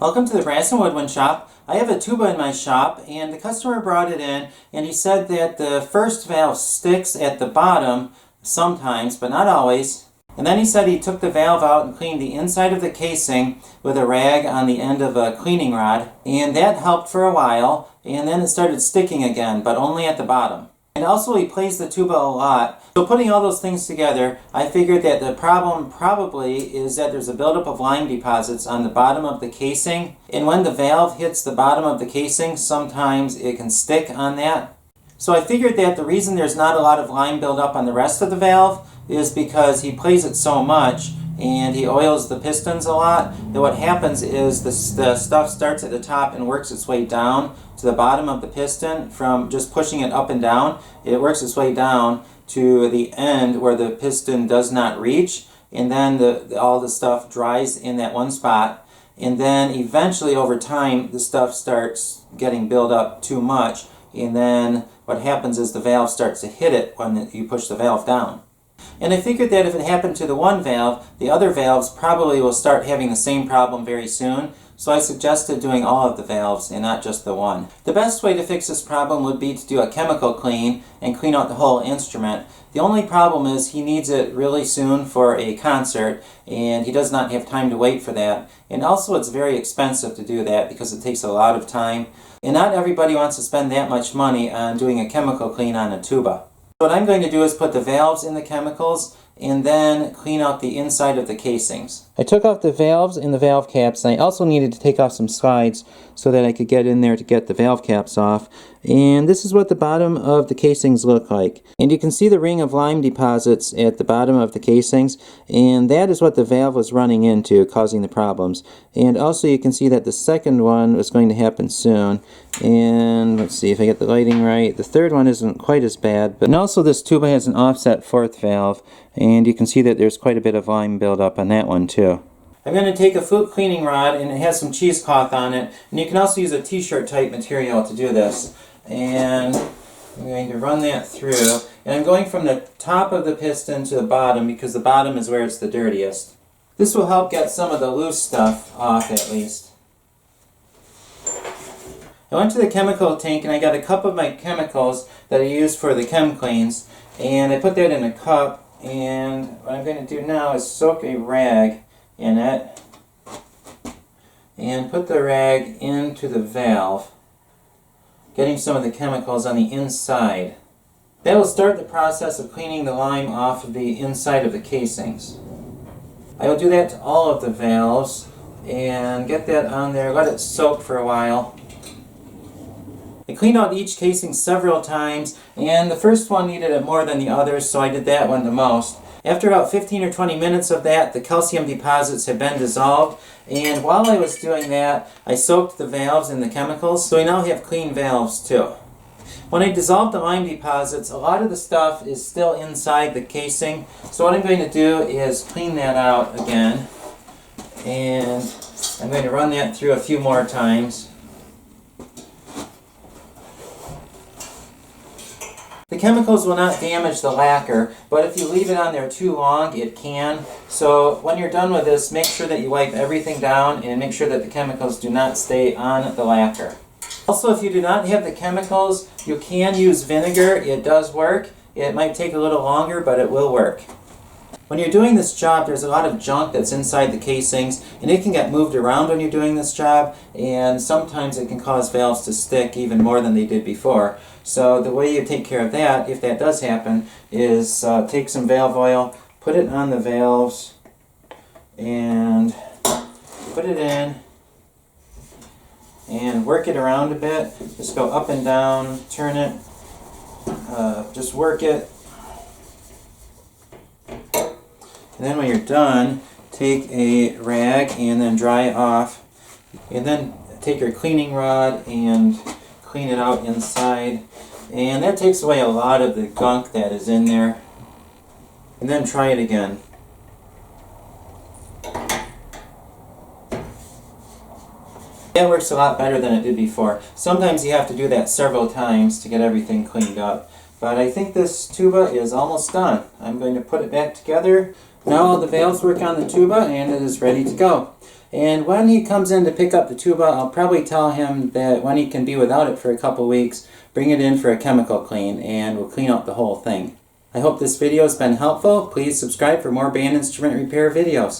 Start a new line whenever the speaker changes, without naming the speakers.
Welcome to the Brass and Woodwind shop. I have a tuba in my shop and the customer brought it in and he said that the first valve sticks at the bottom sometimes, but not always. And then he said he took the valve out and cleaned the inside of the casing with a rag on the end of a cleaning rod, and that helped for a while, and then it started sticking again, but only at the bottom. And also he plays the tuba a lot. So putting all those things together, I figured that the problem probably is that there's a buildup of lime deposits on the bottom of the casing. And when the valve hits the bottom of the casing, sometimes it can stick on that. So I figured that the reason there's not a lot of lime buildup on the rest of the valve is because he plays it so much and he oils the pistons a lot, that what happens is the stuff starts at the top and works its way down to the bottom of the piston from just pushing it up and down. It works its way down to the end where the piston does not reach, and then all the stuff dries in that one spot, and then eventually over time the stuff starts getting built up too much, and then what happens is the valve starts to hit it when you push the valve down. And I figured that if it happened to the one valve, the other valves probably will start having the same problem very soon, so I suggested doing all of the valves and not just the one. The best way to fix this problem would be to do a chemical clean and clean out the whole instrument. The only problem is he needs it really soon for a concert, and he does not have time to wait for that. And also it's very expensive to do that because it takes a lot of time, and not everybody wants to spend that much money on doing a chemical clean on a tuba. What I'm going to do is put the valves in the chemicals and then clean out the inside of the casings. I took off the valves and the valve caps, and I also needed to take off some slides so that I could get in there to get the valve caps off. And this is what the bottom of the casings look like. And you can see the ring of lime deposits at the bottom of the casings, and that is what the valve was running into, causing the problems. And also you can see that the second one was going to happen soon. And let's see if I get the lighting right. The third one isn't quite as bad, but and also this tuba has an offset fourth valve, and you can see that there's quite a bit of lime buildup on that one too. I'm going to take a flute cleaning rod, and it has some cheesecloth on it, and you can also use a t-shirt type material to do this. And I'm going to run that through, and I'm going from the top of the piston to the bottom because the bottom is where it's the dirtiest. This will help get some of the loose stuff off at least. I went to the chemical tank and I got a cup of my chemicals that I use for the chem cleans, and I put that in a cup, and what I'm going to do now is soak a rag in it and put the rag into the valve, getting some of the chemicals on the inside. That will start the process of cleaning the lime off of the inside of the casings. I will do that to all of the valves and get that on there, let it soak for a while. I cleaned out each casing several times, and the first one needed it more than the others, so I did that one the most. After about 15 or 20 minutes of that, the calcium deposits had been dissolved, and while I was doing that, I soaked the valves in the chemicals, so we now have clean valves too. When I dissolved the lime deposits, a lot of the stuff is still inside the casing, so what I'm going to do is clean that out again, and I'm going to run that through a few more times. The chemicals will not damage the lacquer, but if you leave it on there too long, it can. So when you're done with this, make sure that you wipe everything down and make sure that the chemicals do not stay on the lacquer. Also, if you do not have the chemicals, you can use vinegar. It does work. It might take a little longer, but it will work. When you're doing this job, there's a lot of junk that's inside the casings, and it can get moved around when you're doing this job, and sometimes it can cause valves to stick even more than they did before. So the way you take care of that, if that does happen, is take some valve oil, put it on the valves, and put it in, and work it around a bit. Just go up and down, turn it, just work it. And then when you're done, take a rag and then dry it off. And then take your cleaning rod and clean it out inside. And that takes away a lot of the gunk that is in there. And then try it again. That works a lot better than it did before. Sometimes you have to do that several times to get everything cleaned up. But I think this tuba is almost done. I'm going to put it back together. Now all the valves work on the tuba and it is ready to go. And when he comes in to pick up the tuba, I'll probably tell him that when he can be without it for a couple weeks, bring it in for a chemical clean and we'll clean out the whole thing. I hope this video has been helpful. Please subscribe for more band instrument repair videos.